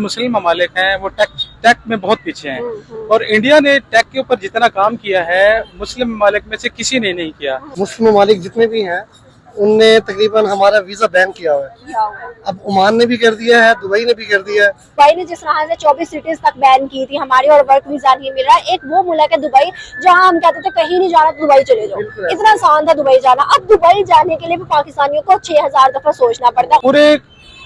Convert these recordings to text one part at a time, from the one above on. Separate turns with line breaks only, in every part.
मुस्लिम ममालिक हैं वो टेक में बहुत पीछे हैं और इंडिया ने टेक के ऊपर जितना काम किया है मुस्लिम ममालिक में से किसी ने नहीं किया।
मुस्लिम ममालिक जितने भी हैं उनने तकरीबन हमारा वीजा बैन किया हुआ है। अब ओमान ने भी कर दिया है, दुबई ने भी कर दिया है।
दुबई ने जिस तरह से 24 सिटीज तक बैन की थी हमारी और वर्क वीजा नहीं मिल रहा है। एक वो मुल्क है दुबई जहां हम कहते थे कहीं नहीं जाना तो दुबई चले जाओ, इतना आसान था दुबई जाना। अब दुबई जाने के लिए भी पाकिस्तानियों को 6000 दफा सोचना पड़ता है।
पूरे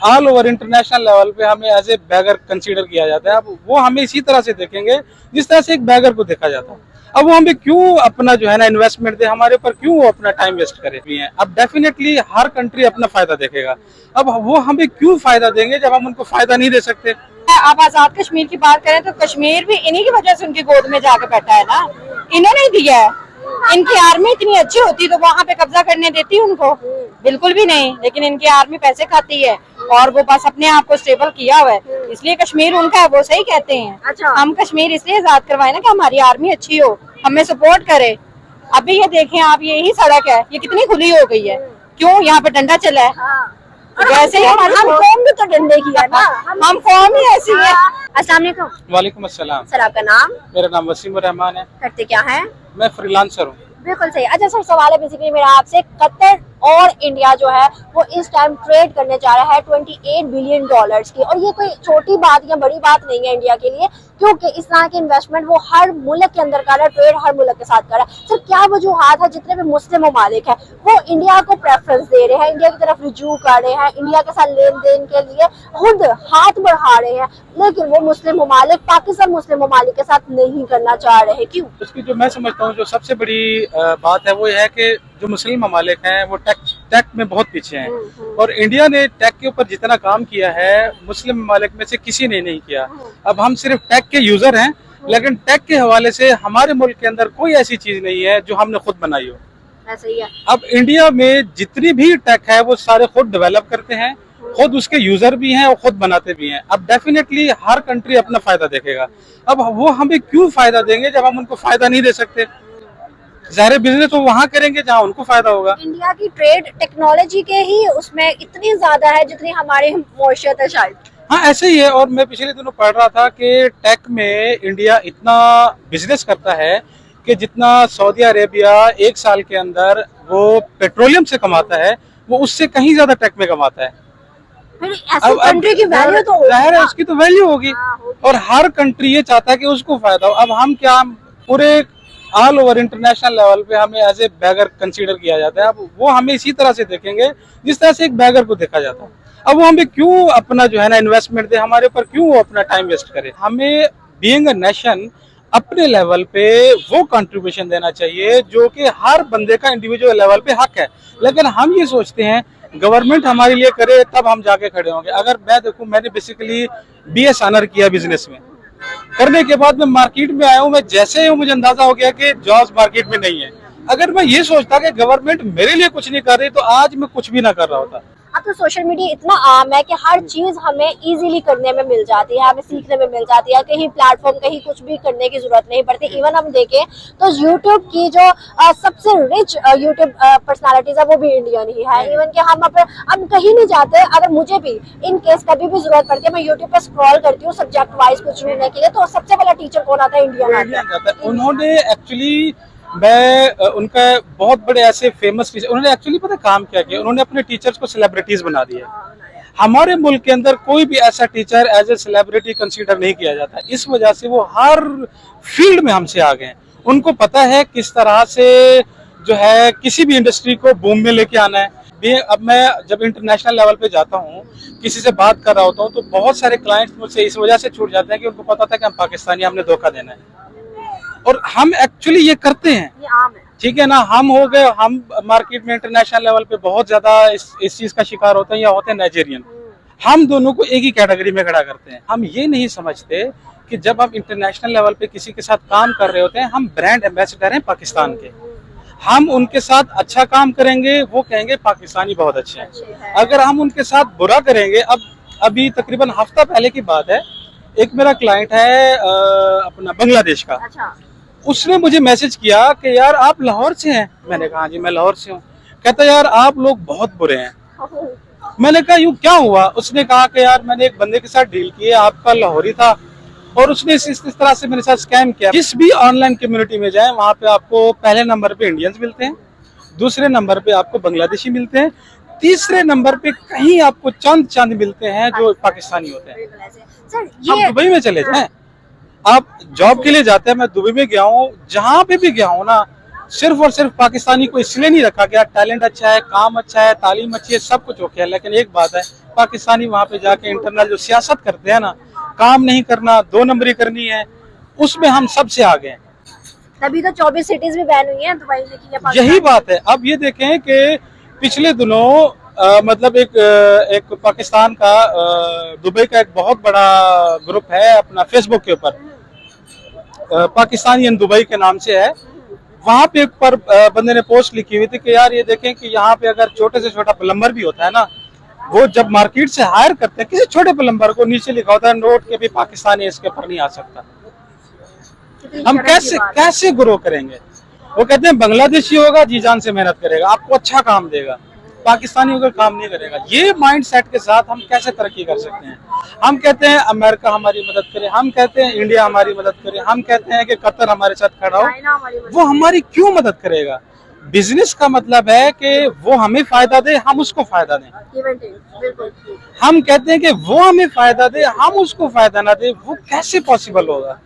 ऑल ओवर इंटरनेशनल लेवल पे हमें एज ए बैगर कंसीडर किया जाता है। अब वो हमें इसी तरह से देखेंगे जिस तरह से एक बैगर को देखा जाता है। अब वो हमें क्यों अपना जो है ना इन्वेस्टमेंट दे, हमारे ऊपर क्यों वो अपना टाइम वेस्ट करे। अब डेफिनेटली हर कंट्री अपना फायदा देखेगा। अब वो हमें क्यों फायदा देंगे जब हम उनको फायदा नहीं दे सकते।
आप आजाद कश्मीर की बात करें तो कश्मीर भी इन्हीं की वजह से उनकी गोद में जाकर बैठा है ना, इन्होंने ही दिया है। इनकी आर्मी इतनी अच्छी होती तो वहाँ पे कब्जा करने देती उनको, बिल्कुल भी नहीं। लेकिन इनकी आर्मी पैसे खाती है और वो बस अपने आप को स्टेबल किया हुआ है, इसलिए कश्मीर उनका है। वो सही कहते हैं।
अच्छा।
हम कश्मीर इसलिए आजाद करवाए ना कि हमारी आर्मी अच्छी हो, हमें सपोर्ट करे। अभी ये देखें आप, ये ही सड़क है, ये कितनी खुली हो गई है। क्यों? यहाँ पे डंडा चला है। वैसे ही
हम कौम भी तो डंडे की है ना,
हम कौम ही ऐसी है।
अस्सलाम वालेकुम।
वालेकुम अस्सलाम।
सर आपका नाम?
मेरा नाम वसीम रहमान है।
करते क्या है?
मैं फ्रीलांसर हूँ।
बिल्कुल सही। अच्छा सर, सवाल है बेसिकली मेरा आपसे, कतर और इंडिया जो है वो इस टाइम ट्रेड करने जा रहा है 28 बिलियन डॉलर्स की, और ये कोई छोटी बात या बड़ी बात नहीं है इंडिया के लिए, क्योंकि इस तरह की इन्वेस्टमेंट वो हर मुल्क के अंदर कर रहा है, ट्रेड हर मुल्क के साथ कर रहा है। सर क्या वजूहात है जितने भी मुस्लिम ममालिक है वो इंडिया को प्रेफरेंस दे रहे हैं, इंडिया की तरफ रुजू कर रहे हैं, इंडिया के साथ लेन देन के लिए खुद हाथ बढ़ा रहे हैं, लेकिन वो मुस्लिम ममालिक पाकिस्तान मुस्लिम ममालिक के साथ नहीं करना चाह रहे, क्यों?
उसकी जो मैं समझता हूँ जो सबसे बड़ी बात है वो है कि जो मुस्लिम ममालिक हैं वो टेक में बहुत पीछे हैं और इंडिया ने टेक के ऊपर जितना काम किया है मुस्लिम ममालिक में से किसी ने नहीं किया। अब हम सिर्फ टेक के यूजर हैं, लेकिन टेक के हवाले से हमारे मुल्क के अंदर कोई ऐसी चीज नहीं है जो हमने खुद बनाई हो।
ऐसा ही है।
अब इंडिया में जितनी भी टेक है वो सारे खुद डेवलप करते हैं, खुद उसके यूजर भी हैं और खुद बनाते भी हैं। अब डेफिनेटली हर कंट्री अपना फायदा देखेगा। अब वो हमें क्यों फायदा देंगे जब हम उनको फायदा नहीं दे सकते। ज़ाहिर बिजनेस वो वहाँ करेंगे जहाँ उनको फायदा होगा।
इंडिया की ट्रेड टेक्नोलॉजी के ही उसमें इतनी ज्यादा है जितनी हमारी मौशियत है शायद।
हाँ ऐसे ही है। और मैं पिछले दिनों पढ़ रहा था कि टेक में इंडिया इतना बिजनेस करता है कि जितना सऊदी अरेबिया एक साल के अंदर वो पेट्रोलियम से कमाता है वो उससे कहीं ज्यादा टेक में कमाता है।
फिर ऐसी कंट्री की वैल्यू तो
जाहिर है उसकी तो वैल्यू होगी। और हर कंट्री ये चाहता है कि उसको फायदा हो। अब हम क्या पूरे ऑल ओवर इंटरनेशनल लेवल पे हमें एज ए बैगर कंसीडर किया जाता है। अब वो हमें इसी तरह से देखेंगे जिस तरह से एक बैगर को देखा जाता है। अब वो हमें क्यों अपना जो है ना इन्वेस्टमेंट दे, हमारे ऊपर क्यों वो अपना टाइम वेस्ट करे। हमें बीइंग अ नेशन अपने लेवल पे वो कंट्रीब्यूशन देना चाहिए जो कि हर बंदे का इंडिविजुअल लेवल पे हक है। लेकिन हम ये सोचते हैं गवर्नमेंट हमारे लिए करे तब हम जाके खड़े होंगे। अगर मैं देखूं, मैंने बेसिकली BS ऑनर किया बिजनेस में, करने के बाद मैं मार्केट में आया हूँ। मैं जैसे ही मुझे अंदाजा हो गया कि जॉब्स मार्केट में नहीं है। अगर मैं ये सोचता कि गवर्नमेंट मेरे लिए कुछ नहीं कर रही तो आज मैं कुछ भी ना कर रहा होता।
अब तो सोशल मीडिया इतना आम है कि हर चीज हमें इजीली करने में मिल जाती है, हमें सीखने में मिल जाती है, कहीं प्लेटफॉर्म कहीं कुछ भी करने की जरूरत नहीं पड़ती। इवन हम देखें तो यूट्यूब की जो सबसे रिच यूट्यूब पर्सनालिटीज है वो भी इंडियन ही है। इवन कि हम अब कहीं नहीं जाते, अगर मुझे भी इन केस कभी भी जरूरत पड़ती है मैं यूट्यूब पर स्क्रॉल करती हूँ सब्जेक्ट वाइज कुछ ढूंढने के लिए, तो सबसे पहला टीचर कौन आता है? इंडियन।
उन्होंने एक्चुअली मैं उनका बहुत बड़े ऐसे फेमस टीचर, उन्होंने एक्चुअली पता काम क्या किया, उन्होंने अपने टीचर्स को सेलिब्रिटीज बना दिया। हमारे मुल्क के अंदर कोई भी ऐसा teacher as a celebrity consider नहीं किया जाता। इस वजह से वो हर फील्ड में हमसे आ गए। उनको पता है किस तरह से जो है किसी भी इंडस्ट्री को बूम में लेके आना है। अब मैं जब इंटरनेशनल लेवल पे जाता हूँ, किसी से बात कर रहा होता हूँ, तो बहुत सारे क्लाइंट्स मुझसे इस वजह से छूट जाते हैं कि उनको पता था कि हम पाकिस्तानी, हमने धोखा देना है। और हम एक्चुअली ये करते हैं,
ये आम है।
ठीक है ना। हम हो गए, हम मार्केट में इंटरनेशनल लेवल पे बहुत ज्यादा इस चीज का शिकार होते हैं या होते हैं नाइजीरियन। हम दोनों को एक ही कैटेगरी में खड़ा करते हैं। हम ये नहीं समझते कि जब हम इंटरनेशनल लेवल पे किसी के साथ काम कर रहे होते हैं, हम ब्रांड एम्बेसडर हैं पाकिस्तान के। हम उनके साथ अच्छा काम करेंगे, वो कहेंगे पाकिस्तानी बहुत अच्छे हैं। अगर हम उनके साथ बुरा करेंगे, अभी तकरीबन हफ्ता पहले की बात है, एक मेरा क्लाइंट है अपना बांग्लादेश का।
अच्छा।
उसने मुझे मैसेज किया कि यार आप लाहौर से हैं। मैंने कहा जी मैं लाहौर से हूँ। कहता यार आप लोग बहुत बुरे हैं। मैंने कहा यूँ क्या हुआ? उसने कहा कि यार मैंने एक बंदे के साथ डील की है, आपका लाहौरी था और उसने इस तरह से मेरे साथ स्कैम किया। जिस भी ऑनलाइन कम्युनिटी में जाए वहां पे आपको पहले नंबर पे इंडियंस मिलते हैं, दूसरे नंबर पे आपको बांग्लादेशी मिलते हैं, तीसरे नंबर पे कहीं आपको चंद मिलते हैं जो पाकिस्तानी होते हैं।
सर
आप
ये
दुबई में चले जाएं, आप जॉब के लिए जाते हैं, मैं दुबई में गया हूँ, जहां पे भी गया हूँ ना, सिर्फ और सिर्फ पाकिस्तानी को इसलिए नहीं रखा गया, टैलेंट अच्छा है, काम अच्छा है, तालीम अच्छी है, सब कुछ ओके है, लेकिन एक बात है, पाकिस्तानी वहां पे जाके इंटरनल जो सियासत करते हैं ना, काम नहीं करना, 2 नंबरी करनी है, उसमें हम सबसे आगे हैं।
तभी तो 24 सिटीज भी बैन हुई हैं दुबई में कि ये पाकिस्तान-
यही बात है। अब ये देखें कि पिछले दिनों मतलब एक पाकिस्तान का दुबई का एक बहुत बड़ा ग्रुप है अपना फेसबुक के ऊपर, पाकिस्तानी इन दुबई के नाम से है। वहां पे एक पर बंदे ने पोस्ट लिखी हुई थी कि यार ये देखें कि यहाँ पे अगर छोटे से छोटा प्लम्बर भी होता है ना, वो जब मार्केट से हायर करते हैं किसी छोटे प्लम्बर को, नीचे लिखा होता है नोट के भी पाकिस्तानी इसके ऊपर नहीं आ सकता। हम कैसे ग्रो करेंगे? वो कहते हैं बांग्लादेशी होगा जी जान से मेहनत करेगा, आपको अच्छा काम देगा, पाकिस्तानी होकर काम नहीं करेगा। ये माइंड सेट के साथ हम कैसे तरक्की कर सकते हैं? हम कहते हैं अमेरिका हमारी मदद करे, हम कहते हैं इंडिया हमारी मदद करे, हम कहते हैं कि कतर हमारे साथ खड़ा हो, वो हमारी क्यों मदद करेगा? बिजनेस का मतलब है कि वो हमें फायदा दे, हम उसको फायदा दें। हम कहते हैं कि वो हमें फायदा दे, हम उसको फायदा ना दे, वो कैसे पॉसिबल होगा?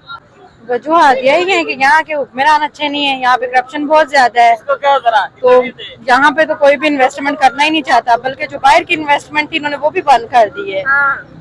वजूहत यही है कि यहाँ के हुक्मरान अच्छे नहीं है, यहाँ पे करप्शन बहुत ज्यादा है, तो यहाँ पे तो कोई भी इन्वेस्टमेंट करना ही नहीं चाहता, बल्कि जो बाहर की इन्वेस्टमेंट थी इन्होंने वो भी बंद कर दी है।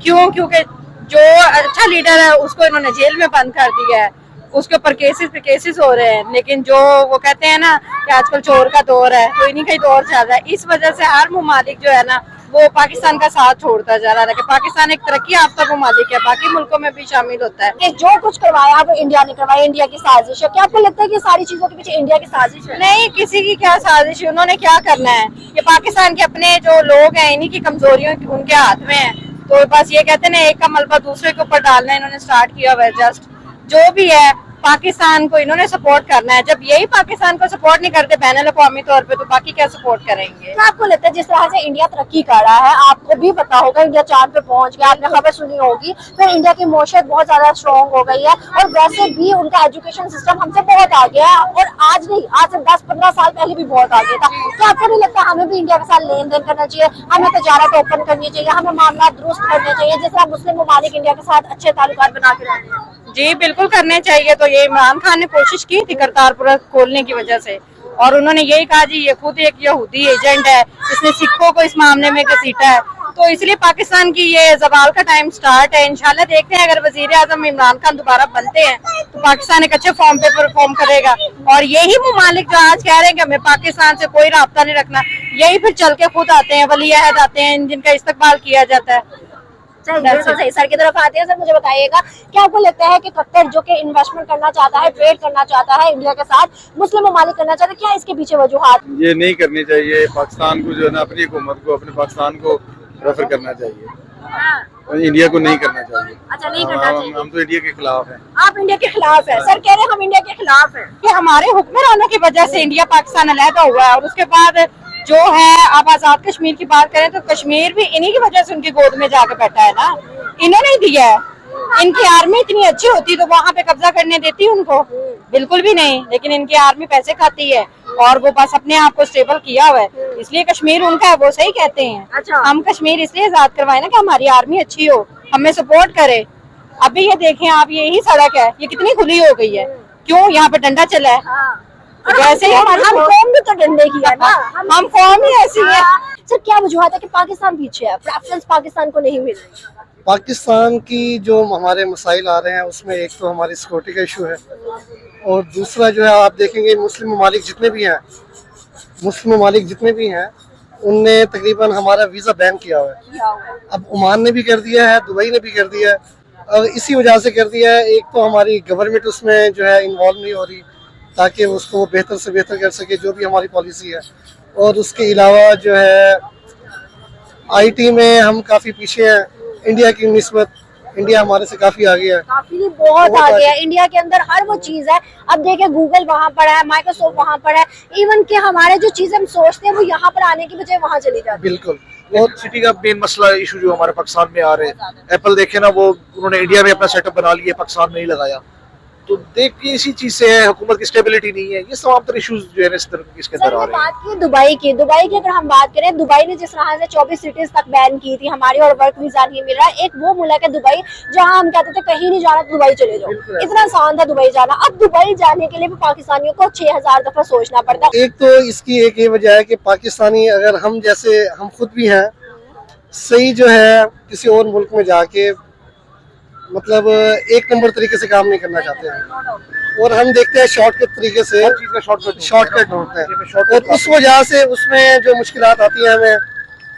क्यों? क्योंकि जो अच्छा लीडर है उसको इन्होंने जेल में बंद कर दिया है, उसके ऊपर केसेस पे केसेस हो रहे हैं। लेकिन जो वो कहते हैं ना कि आजकल चोर का दौर है, तो इन्हीं का ही दौर चल रहा है। इस वजह से हर ममालिक जो है ना वो पाकिस्तान का साथ छोड़ता जा रहा है कि पाकिस्तान एक तरक्की याफ्ता ममालिक है, बाकी मुल्कों में भी शामिल होता है।
कि जो कुछ करवाया वो इंडिया ने करवाया, इंडिया की साजिश है। क्या आपको लगता है कि सारी चीजों के पीछे इंडिया की साजिश है?
नहीं, किसी की क्या साजिश है, उन्होंने क्या करना है? ये पाकिस्तान के अपने जो लोग हैं इन्हीं की कमजोरियों उनके हाथ में है, तो बस ये कहते हैं ना एक का मलबा दूसरे के ऊपर डालना इन्होंने स्टार्ट किया हुआ है। जस्ट जो भी है पाकिस्तान को इन्होंने सपोर्ट करना है। जब यही पाकिस्तान को सपोर्ट नहीं करते बैनुल-अक़वामी तौर पे, तो बाकी क्या सपोर्ट करेंगे?
क्या आपको लगता है जिस तरह से इंडिया तरक्की कर रहा है, आपको भी पता होगा इंडिया चांद पे पहुंच गया, आपने खबर सुनी होगी, फिर इंडिया की मौशियत बहुत ज्यादा स्ट्रॉन्ग हो गई है और वैसे भी उनका एजुकेशन सिस्टम हमसे बहुत आगे है और आज नहीं, आज से 10-15 साल पहले भी बहुत आगे था। क्या आपको नहीं लगता हमें भी इंडिया के साथ लेन देन करना चाहिए, हमें तजारत ओपन करनी चाहिए, हमें मामला दुरुस्त करने चाहिए, जिस तरह मुस्लिम ममालिक इंडिया के साथ अच्छे ताल्लुकात बना के रहने हैं?
जी बिल्कुल करने चाहिए। तो ये इमरान खान ने कोशिश की थी करतारपुर खोलने की वजह से, और उन्होंने यही कहा जी ये खुद एक यहूदी एजेंट है, इसने सिखों को इस मामले में घसीटा है, तो इसलिए पाकिस्तान की ये ज़वाल का टाइम स्टार्ट है। इंशाल्लाह देखते हैं अगर वजीर आज़म इमरान खान दोबारा बनते हैं तो पाकिस्तान एक अच्छे फॉर्म पे परफॉर्म करेगा। और यही ममालिक जो आज कह रहे हैं कि हमें पाकिस्तान से कोई राब्ता नहीं रखना, यही फिर चल के खुद आते हैं, वली अहद आते हैं जिनका इस्तकबाल किया जाता है।
सही। सर की तरफ आते हैं। सर मुझे बताइएगा, क्या आपको लगता है कि कतर जो कि इन्वेस्टमेंट करना चाहता है, ट्रेड करना चाहता है इंडिया के साथ, मुस्लिम ममालिक करना चाहता है, क्या इसके पीछे वजूहात?
ये नहीं करनी चाहिए। पाकिस्तान को जो है ना, अपनी हुकूमत को, अपने पाकिस्तान को रेफर करना चाहिए, और इंडिया को नहीं करना चाहिए।
अच्छा, नहीं करना चाहिए।
हम तो इंडिया के खिलाफ हैं।
आप इंडिया के खिलाफ है? सर कह रहे हैं हम इंडिया के खिलाफ है
कि हमारे हुक्मरानों की वजह से इंडिया पाकिस्तान अलहदा हुआ है, और उसके बाद जो है आप आजाद कश्मीर की बात करें तो कश्मीर भी इन्हीं की वजह से उनकी गोद में जाकर बैठा है ना, इन्होंने ही दिया है। इनकी आर्मी इतनी अच्छी होती तो वहां पे कब्जा करने देती उनको? बिल्कुल भी नहीं। लेकिन इनकी आर्मी पैसे खाती है और वो बस अपने आप को स्टेबल किया हुआ है, इसलिए कश्मीर उनका है, वो सही कहते हैं।
अच्छा।
हम कश्मीर इसलिए आजाद करवाए ना कि हमारी आर्मी अच्छी हो, हमें सपोर्ट करे। अभी ये देखें आप, यही सड़क है, ये कितनी खुली हो गई है, क्यों? यहाँ पे डंडा चला है। वैसे ही
हम कौम भी तो डंडे की है ना,
हम कौम ही ऐसी है।
सर क्या वजूहत है कि पाकिस्तान पीछे है, प्रेफरेंस पाकिस्तान को नहीं मिल रही?
पाकिस्तान की जो हमारे मसाइल आ रहे हैं उसमें एक तो हमारी सिक्योरिटी का इशू है, और दूसरा जो है आप देखेंगे मुस्लिम ममालिक जितने भी हैं उनने तकरीबन हमारा वीज़ा बैन किया हुआ है। अब ओमान ने भी कर दिया है, दुबई ने भी कर दिया है, और इसी वजह से कर दिया है। एक तो हमारी गवर्नमेंट उसमें जो है इन्वॉल्व नहीं हो रही ताकि उसको बेहतर से बेहतर कर सके जो भी हमारी पॉलिसी है, और उसके अलावा जो है IT में हम काफ़ी पीछे हैं इंडिया की निस्बत। इंडिया हमारे से काफी आगे है,
काफी बहुत आगे है। इंडिया के अंदर हर वो चीज है। अब देखिए गूगल वहाँ पर है, माइक्रोसॉफ्ट वहाँ पर है, इवन कि हमारे जो चीजें हम सोचते हैं वो यहाँ पर आने की बजाय वहाँ चली जाती है।
बिल्कुल।
सिटी का मेन मसला इशू जो हमारे पाकिस्तान में आ रहे हैं, एप्पल देखे ना, वो उन्होंने इंडिया में अपना सेटअप बना लिया, पाकिस्तान में नहीं लगाया। तो देख के इसी चीज से है, हुकूमत की स्टेबिलिटी नहीं है, ये तमाम तरह इश्यूज जो है इसके
सर
अंदर आ
ने
रहे हैं।
बात की दुबई की अगर हम बात करें, दुबई ने जिस तरह से 24 सिटीज तक बैन की थी हमारी और वर्क वीजा नहीं मिल रहा। एक वो मुल्क है दुबई जहां हम कहते थे कहीं नहीं जाना तो दुबई चले जाओ, इतना आसान था दुबई जाना। अब दुबई जाने के लिए भी पाकिस्तानियों को 6000 दफा सोचना पड़ता है।
एक तो इसकी एक ये वजह है कि पाकिस्तानी, अगर हम जैसे हम खुद भी हैं, सही जो है किसी और मुल्क में जाके मतलब एक नंबर तरीके से काम नहीं करना चाहते हैं, और हम देखते हैं शॉर्टकट तरीके से
हर चीज का
शॉर्टकट ढूंढते हैं, और उस वजह से उसमें जो मुश्किलात आती हैं हमें,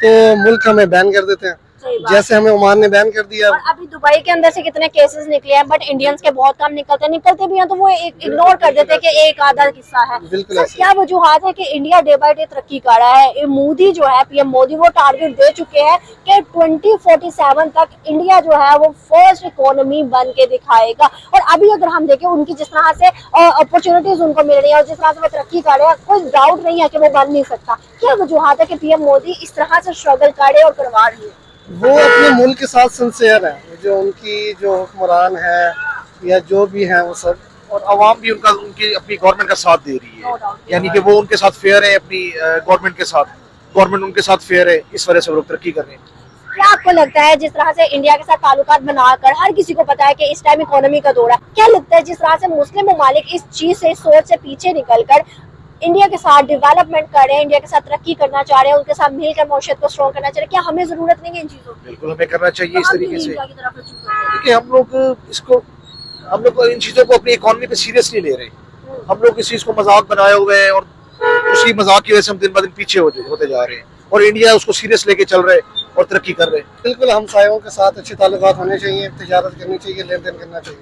तो मुल्क हमें बैन कर देते हैं।
सही बात।
जैसे हमें ओमान ने बैन कर दिया।
और अभी दुबई के अंदर से कितने केसेस निकले हैं, बट इंडियंस के बहुत कम निकलते भी हैं तो वो इग्नोर कर देते हैं कि एक आधा किस्सा है।
बिल्कुल
सर
ऐसे।
क्या वजूहत है कि इंडिया डे बाय डे तरक्की कर रहा है? मोदी जो है, पीएम मोदी, वो टारगेट दे चुके हैं कि 2047 तक इंडिया जो है वो फर्स्ट इकोनॉमी बन के दिखाएगा। और अभी अगर हम देखें उनकी जिस तरह से अपॉर्चुनिटीज उनको मिल रही है और जिस तरह से वो तरक्की कर रहे हैं, कोई डाउट नहीं है कि वो बन नहीं सकता। क्या वजूहत है कि पीएम मोदी इस तरह से स्ट्रगल करे और करवा रही है?
वो अपने मुल्क के साथ सिंसियर है, जो उनकी जो हुक्मरान है या जो भी है वो सब,
और आवाम भी उनकी अपनी गवर्नमेंट का साथ दे रही है, यानी कि वो उनके साथ फेयर है, अपनी गवर्नमेंट के साथ, गवर्नमेंट उनके साथ फेयर है, इस वजह से वो लोग तरक्की कर रहे हैं।
क्या आपको लगता है जिस तरह से इंडिया के साथ ताल्लुकात बनाकर हर किसी को पता है कि इस टाइम इकोनॉमी का दौर है, क्या लगता है जिस तरह से मुस्लिम ममालिक इस चीज से, इस सोच से पीछे निकलकर इंडिया के साथ डेवलपमेंट कर रहे हैं, इंडिया के साथ तरक्की करना चाह रहे हैं, उनके साथ मिलकर मौशत को स्ट्रॉन्ग करना चाह रहे हैं, क्या हमें जरूरत नहीं है इन चीजों की?
बिल्कुल हमें करना चाहिए इस
हम
तरीके
क्यों
से,
इंडिया की तरफ रुजू कर रहे हैं?
क्योंकि हम लोग इन चीजों को अपनी इकोनॉमी पे सीरियसली ले रहे हैं। हम लोग इस चीज को मजाक बनाए हुए हैं, और उसी मजाक की वजह से हम दिन ब दिन पीछे होते जा रहे हैं, और इंडिया उसको सीरियस लेके चल रहे हैं और तरक्की कर रहे हैं।
बिल्कुल हमसायों के साथ अच्छे ताल्लुकात होने चाहिए, तिजारत करनी चाहिए, लेन देन करना चाहिए।